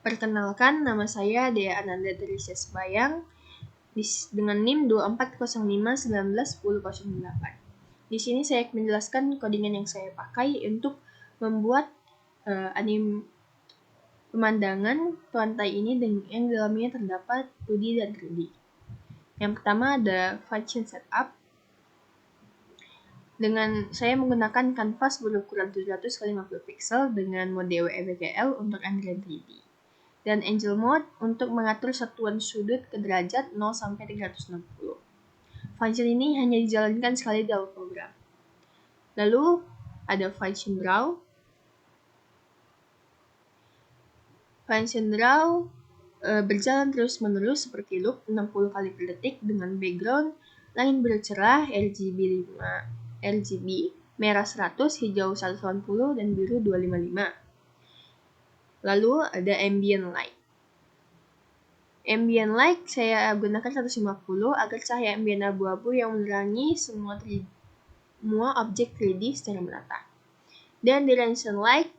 Perkenalkan, nama saya Dea Ananda dari Bayang dengan NIM 2405191008. Di sini saya akan menjelaskan codingan yang saya pakai untuk membuat anime pemandangan pantai ini yang dalamnya terdapat 2D dan 3D. Yang pertama ada function setup. Saya menggunakan kanvas berukuran 700 x 50 pixel dengan mode WebGL untuk Android 3D. Dan Angel Mode untuk mengatur satuan sudut ke derajat 0 sampai 360. Function ini hanya dijalankan sekali dalam program. Lalu ada Function Draw. Function Draw berjalan terus-menerus seperti loop 60 kali per detik dengan background langit biru cerah RGB merah 100, hijau 180, dan biru 255. Lalu ada Ambient Light. Ambient Light saya gunakan 150 agar cahaya ambient abu-abu yang menerangi semua objek 3D secara merata. Dan Direction Light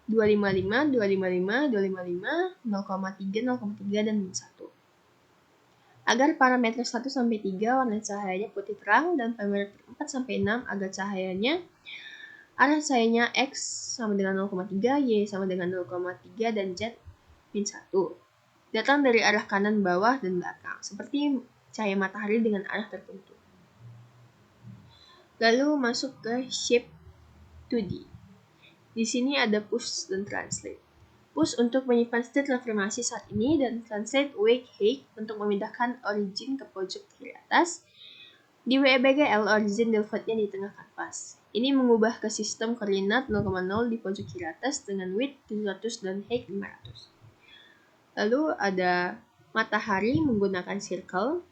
255, 255, 255, 0,3, 0,3, dan 1. Agar parameter 1 sampai 3 warna cahayanya putih terang dan parameter 4 sampai 6 agar arah cahayanya X sama dengan 0,3, Y sama dengan 0,3, dan Z min 1. Datang dari arah kanan, bawah, dan belakang, seperti cahaya matahari dengan arah tertentu. Lalu masuk ke Shape 2D. Di sini ada Push dan Translate. Push untuk menyimpan state transformasi saat ini, dan Translate Wake Height untuk memindahkan origin ke pojok kiri atas. Di WebGL, origin defaultnya di tengah kanvas. Ini mengubah ke sistem koordinat 0,0 di pojok kiri atas dengan width 700 dan height 500. Lalu ada matahari menggunakan circle.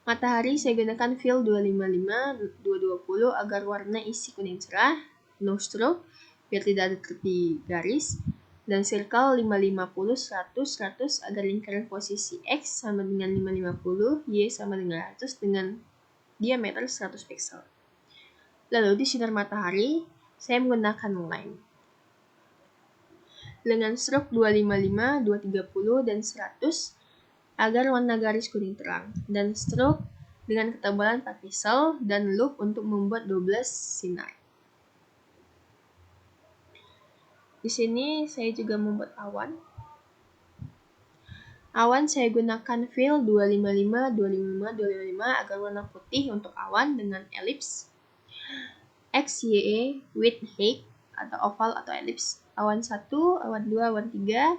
Matahari saya gunakan fill 255, 220 agar warna isi kuning cerah, no stroke, biar tidak ada tepi garis. Dan circle 550, 100, 100 agar lingkaran posisi X sama dengan 550, Y sama dengan 100 dengan diameter 100 pixel. Lalu di sinar matahari, saya menggunakan line. Dengan stroke 255, 230, dan 100 agar warna garis kuning terang, dan stroke dengan ketebalan 4 pixel, dan loop untuk membuat 12 sinar. Di sini saya juga membuat awan. Awan saya gunakan fill 255, 255, 255 agar warna putih untuk awan dengan ellipse. X, Y, width, height, atau oval atau ellipse. Awan 1, awan 2, awan 3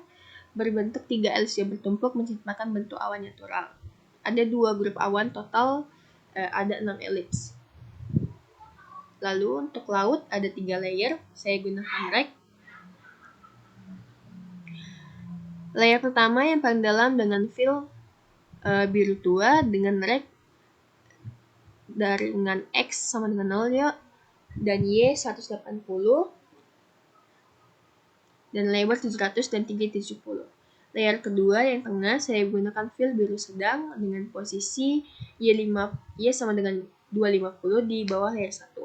berbentuk 3 ellipse yang bertumpuk menciptakan bentuk awan natural. Ada 2 grup awan total, ada 6 ellipse. Lalu untuk laut ada 3 layer, saya gunakan rect. Layer pertama yang paling dalam dengan fill biru tua dengan rect dengan X sama dengan 0 ya, dan Y 180 dan lebar 700 dan tinggi 70. Layer kedua yang tengah saya gunakan fill biru sedang dengan posisi Y sama dengan 250 di bawah layer 1.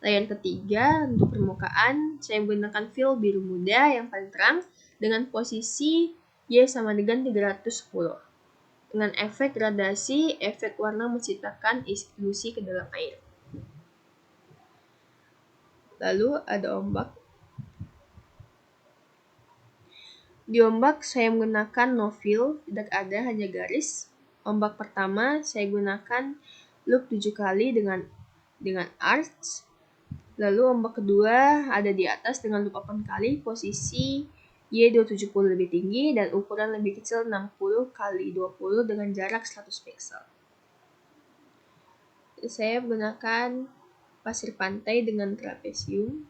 Layer ketiga untuk permukaan saya menggunakan fill biru muda yang paling terang dengan posisi Y sama dengan 310. Dengan efek gradasi, efek warna menciptakan ilusi ke dalam air. Lalu ada ombak. Di ombak saya menggunakan no fill, tidak ada, hanya garis. Ombak pertama saya gunakan loop 7 kali dengan arch. Lalu ombak kedua ada di atas dengan loop 8 kali, posisi Y270 lebih tinggi dan ukuran lebih kecil 60 x 20 dengan jarak 100 pixel. Saya menggunakan pasir pantai dengan trapesium.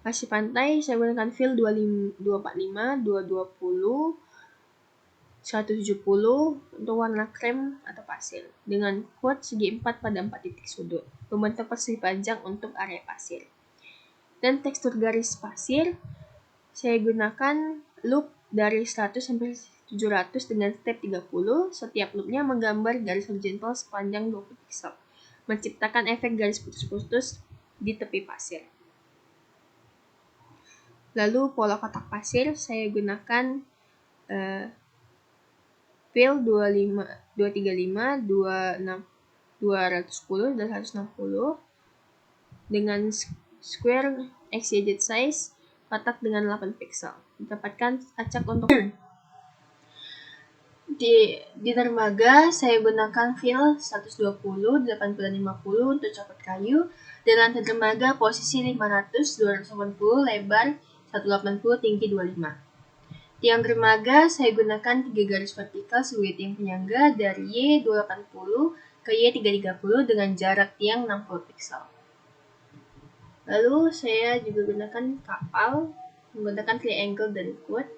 Pasir pantai saya gunakan fill 245, 220, 170 untuk warna krem atau pasir dengan quad segi 4 pada 4 titik sudut, membentuk persegi panjang untuk area pasir. Dan tekstur garis pasir saya gunakan loop dari 100 sampai 700 dengan step 30. Setiap loopnya menggambar garis horizontal sepanjang 20 pixel, menciptakan efek garis putus-putus di tepi pasir. Lalu pola kotak pasir saya gunakan fill 25, 235, 26, 210 dan 160 dengan square exceeded size kotak dengan 8 pixel. Dapatkan acak untuk di dermaga saya gunakan fill 120, 80 dan 50 untuk copot kayu. Dan lantai dermaga posisi 500, 280, lebar 180, tinggi 25. Tiang dermaga saya gunakan 3 garis vertikal sebagai tiang penyangga dari Y280 ke Y330 dengan jarak tiang 60 pixel. Lalu saya juga gunakan kapal menggunakan triangle dan quad.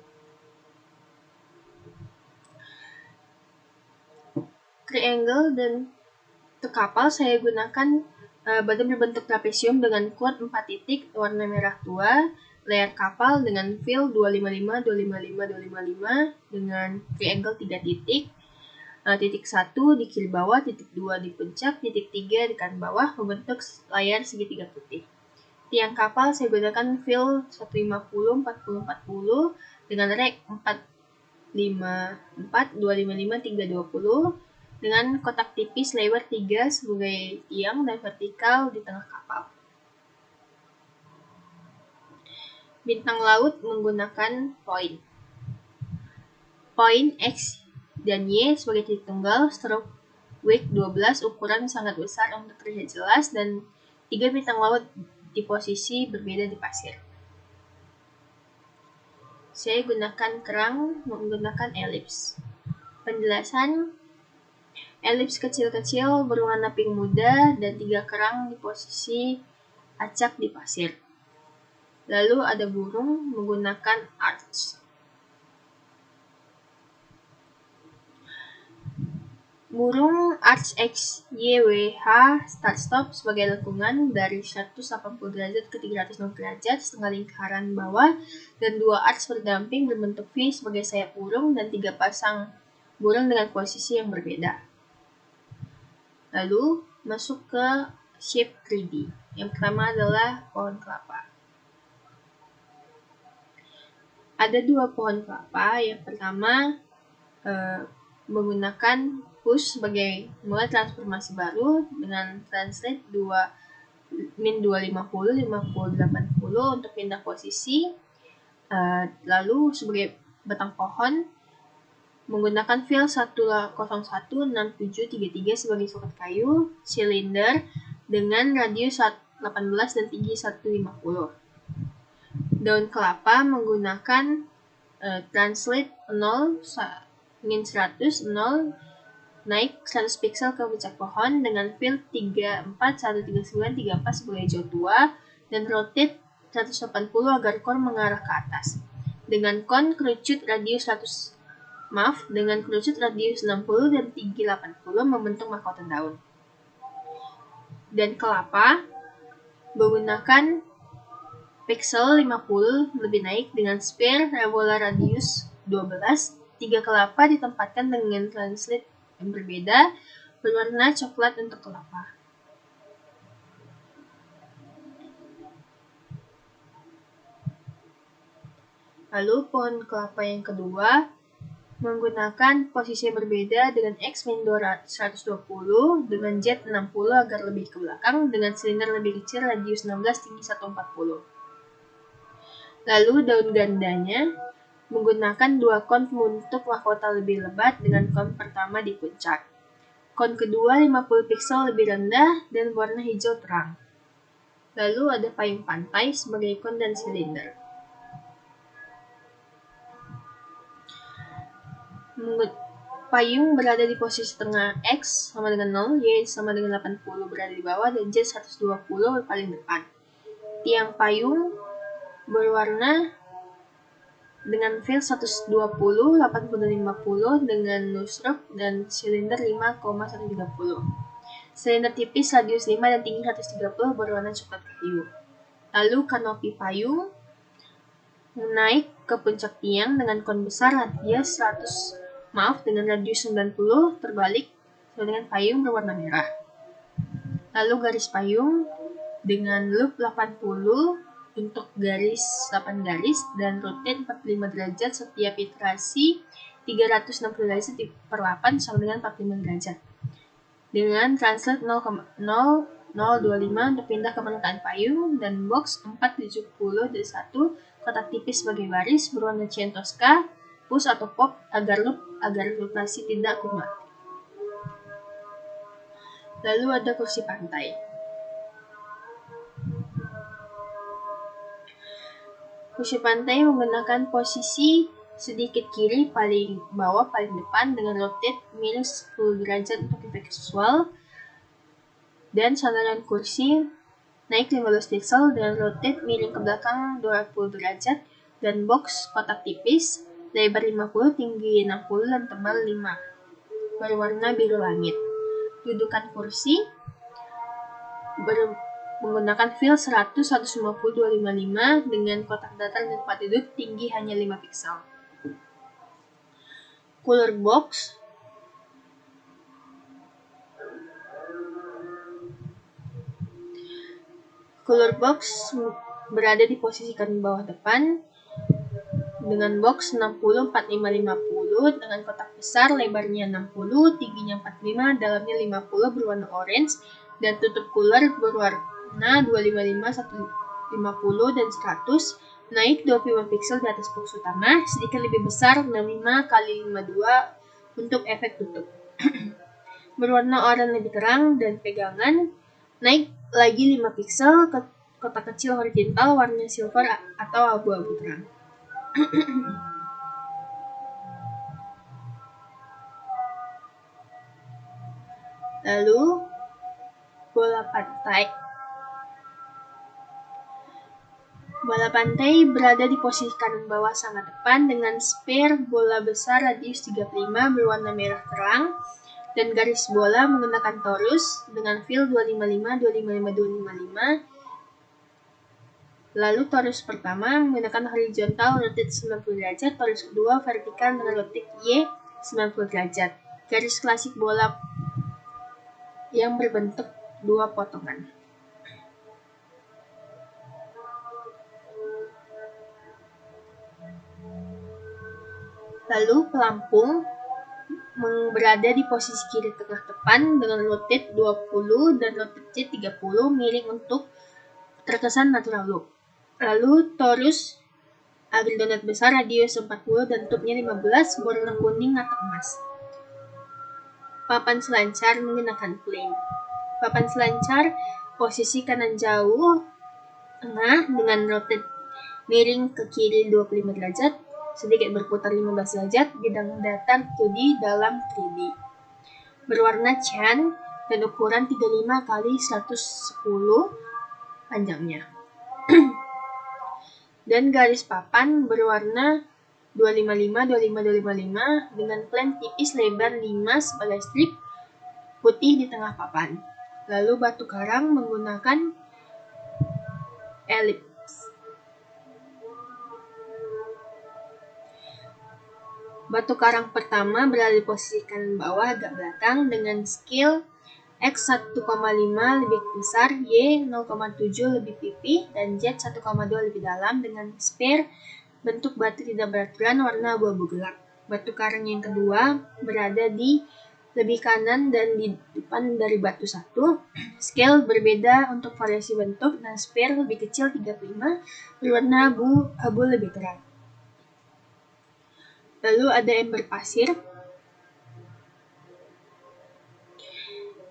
Triangle dan untuk kapal saya gunakan badan berbentuk trapesium dengan quad 4 titik warna merah tua, layar kapal dengan fill 255, 255, 255 dengan triangle 3 titik, titik 1 di kiri bawah, titik 2 di puncak, titik 3 di kanan bawah membentuk layar segitiga putih. Tiang kapal saya gunakan fill 150, 40, 40 dengan rek 454, 255, 320 dengan kotak tipis lebar 3 sebagai tiang dan vertikal di tengah kapal. Bintang laut menggunakan poin. Poin X dan Y sebagai titik tunggal, stroke wake 12 ukuran sangat besar untuk terlihat jelas, dan 3 bintang laut di posisi berbeda di pasir. Saya gunakan kerang menggunakan elips. Penjelasan: elips kecil-kecil berwarna pink muda dan 3 kerang di posisi acak di pasir. Lalu ada burung menggunakan arch. Burung arch X, Y, W, H, start-stop sebagai lengkungan dari 180 derajat ke 360 derajat setengah lingkaran bawah, dan 2 arch berdamping berbentuk V sebagai sayap burung dan 3 pasang burung dengan posisi yang berbeda. Lalu masuk ke shape 3D. Yang pertama adalah pohon kelapa. Ada 2 pohon kelapa. Yang pertama menggunakan push sebagai mulai transformasi baru dengan translate 250, 50, 80 untuk pindah posisi. Lalu sebagai batang pohon menggunakan fill 101, 67, 33 sebagai soket kayu, silinder dengan radius 18 dan tinggi 150. Daun kelapa menggunakan translate 0, ingin 100, 0, naik 100 pixel ke puncak pohon dengan fill 34, 139, 34 sebagai jauh tua, dan rotate 180 agar kon mengarah ke atas. Dengan kon kerucut radius dengan kerucut radius 60 dan tinggi 80 membentuk mahkota daun. Dan kelapa menggunakan pixel 50 lebih naik dengan sphere revola radius 12. 3 kelapa ditempatkan dengan translate yang berbeda, berwarna coklat untuk kelapa. Lalu pohon kelapa yang kedua menggunakan posisi yang berbeda dengan X min 120 dengan Z 60 agar lebih ke belakang, dengan silinder lebih kecil radius 16, tinggi 140. Lalu daun gandanya menggunakan 2 kon untuk mahkota lebih lebat dengan kon pertama di puncak. Kon kedua 50 pixel lebih rendah dan warna hijau terang. Lalu ada payung pantai sebagai kon dan silinder. Payung berada di posisi tengah, X sama dengan 0, Y sama dengan 80 berada di bawah, dan Z 120 paling depan. Tiang payung berwarna dengan fill 120, 80, dan 50 dengan nose-stroke dan silinder 5,130. Silinder tipis radius 5 dan tinggi 130 berwarna coklat kayu. Lalu kanopi payung menaik ke puncak tiang dengan kon besar radius dengan radius 90 terbalik dengan payung berwarna merah. Lalu garis payung dengan loop 80 untuk garis 8 garis dan rotate 45 derajat setiap iterasi 360 derajat per 8 sama dengan 45 derajat. Dengan translate 0,0025 untuk pindah ke permukaan payung dan box 470 dari 1 kotak tipis sebagai baris berwarna cyan Tosca, push atau pop agar rotasi tidak kumat. Lalu ada kursi pantai. Kursi pantai menggunakan posisi sedikit kiri paling bawah paling depan dengan rotate minus 10 derajat untuk efek visual, dan sandaran kursi naik 15 pixel dengan rotate miring ke belakang 20 derajat, dan box kotak tipis lebar 50, tinggi 60 dan tebal 5 berwarna biru langit. Dudukan kursi menggunakan fill 100, 150, 255 dengan kotak datar dan tempat duduk tinggi hanya 5 pixel. Cooler box berada di posisi kanan bawah depan dengan box 60, 45, 50 dengan kotak besar lebarnya 60, tingginya 45, dalamnya 50 berwarna orange, dan tutup cooler berwarna 255, 150 dan 100, naik 25 pixel di atas box utama, sedikit lebih besar 65 x 52 untuk efek tutup. Berwarna oranye lebih terang dan pegangan, naik lagi 5 pixel ke kotak kecil horizontal warna silver atau abu-abu terang. Lalu bola pantai. Bola pantai berada di posisi kanan bawah sangat depan dengan sphere bola besar radius 35 berwarna merah terang dan garis bola menggunakan torus dengan fill 255, 255, 255. Lalu torus pertama menggunakan horizontal rotate 90 derajat, torus kedua vertikal dengan rotate Y 90 derajat. Garis klasik bola yang berbentuk dua potongan. Lalu pelampung berada di posisi kiri tengah depan dengan rotate 20 dan rotate C 30 miring untuk terkesan natural look. Lalu torus agar donat besar radius 40 dan tutupnya 15 berwarna kuning atau emas. Papan selancar menggunakan plane. Papan selancar posisi kanan jauh tengah dengan rotate miring ke kiri 25 derajat, sedikit berputar 15 derajat, bidang datar 2D dalam 3D. Berwarna cyan dan ukuran 35 x 110 panjangnya. Dan garis papan berwarna 255, 255, 255 dengan plan tipis lebar 5 sebagai strip putih di tengah papan. Lalu batu karang menggunakan elips. Batu karang pertama berada di posisi kanan bawah agak belakang dengan scale X 1,5 lebih besar, Y 0,7 lebih pipih, dan Z 1,2 lebih dalam dengan sphere bentuk batu tidak beraturan warna abu-abu gelap. Batu karang yang kedua berada di lebih kanan dan di depan dari batu satu. Scale berbeda untuk variasi bentuk dan sphere lebih kecil 35 berwarna abu lebih terang. Lalu ada ember pasir.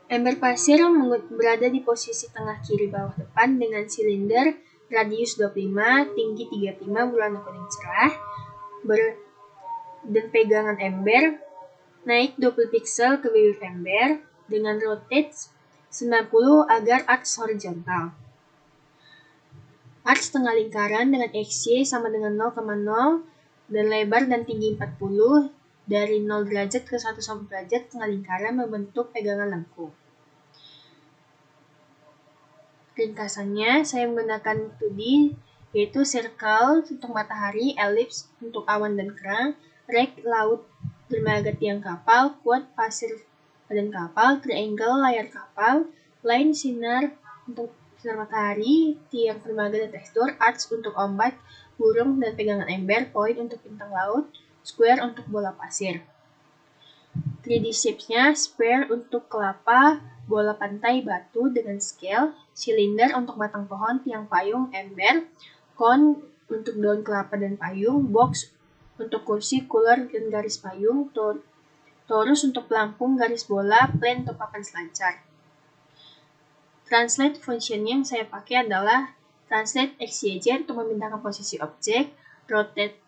Ember pasir berada di posisi tengah kiri bawah depan dengan silinder radius 25, tinggi 35 berwarna kuning cerah, dan pegangan ember naik 20 pixel ke bibir ember dengan rotate 90 agar arcs horizontal. Arcs tengah lingkaran dengan XY sama dengan 0,0 dan lebar dan tinggi 40 dari 0 derajat ke 1 derajat tengah lingkaran membentuk pegangan lengkung. Ringkasannya, saya menggunakan 2D, yaitu circle untuk matahari, ellipse untuk awan dan kerang, rake laut dermaga tiang kapal, quad pasir badan kapal, triangle layar kapal, line sinar untuk sinar matahari, tiang dermaga dan tekstur, arcs untuk ombak, burung dan pegangan ember, point untuk bintang laut, square untuk bola pasir. 3D shapes-nya, sphere untuk kelapa, bola pantai, batu dengan scale, silinder untuk batang pohon, tiang payung, ember, cone untuk daun kelapa dan payung, box untuk kursi, cooler dan garis payung, torus untuk pelampung, garis bola, plane untuk papan selancar. Translate function-nya yang saya pakai adalah translate XYZ untuk memindahkan posisi objek, rotate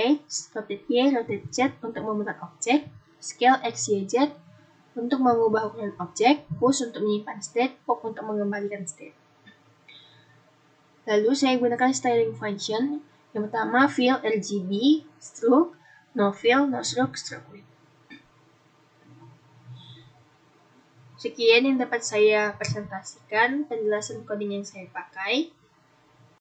X, rotate Y, rotate Z untuk memutar objek, scale XYZ untuk mengubah ukuran objek, push untuk menyimpan state, pop untuk mengembalikan state. Lalu saya gunakan styling function. Yang pertama fill RGB, stroke, no fill, no stroke, stroke width. Sekian yang dapat saya presentasikan penjelasan coding yang saya pakai.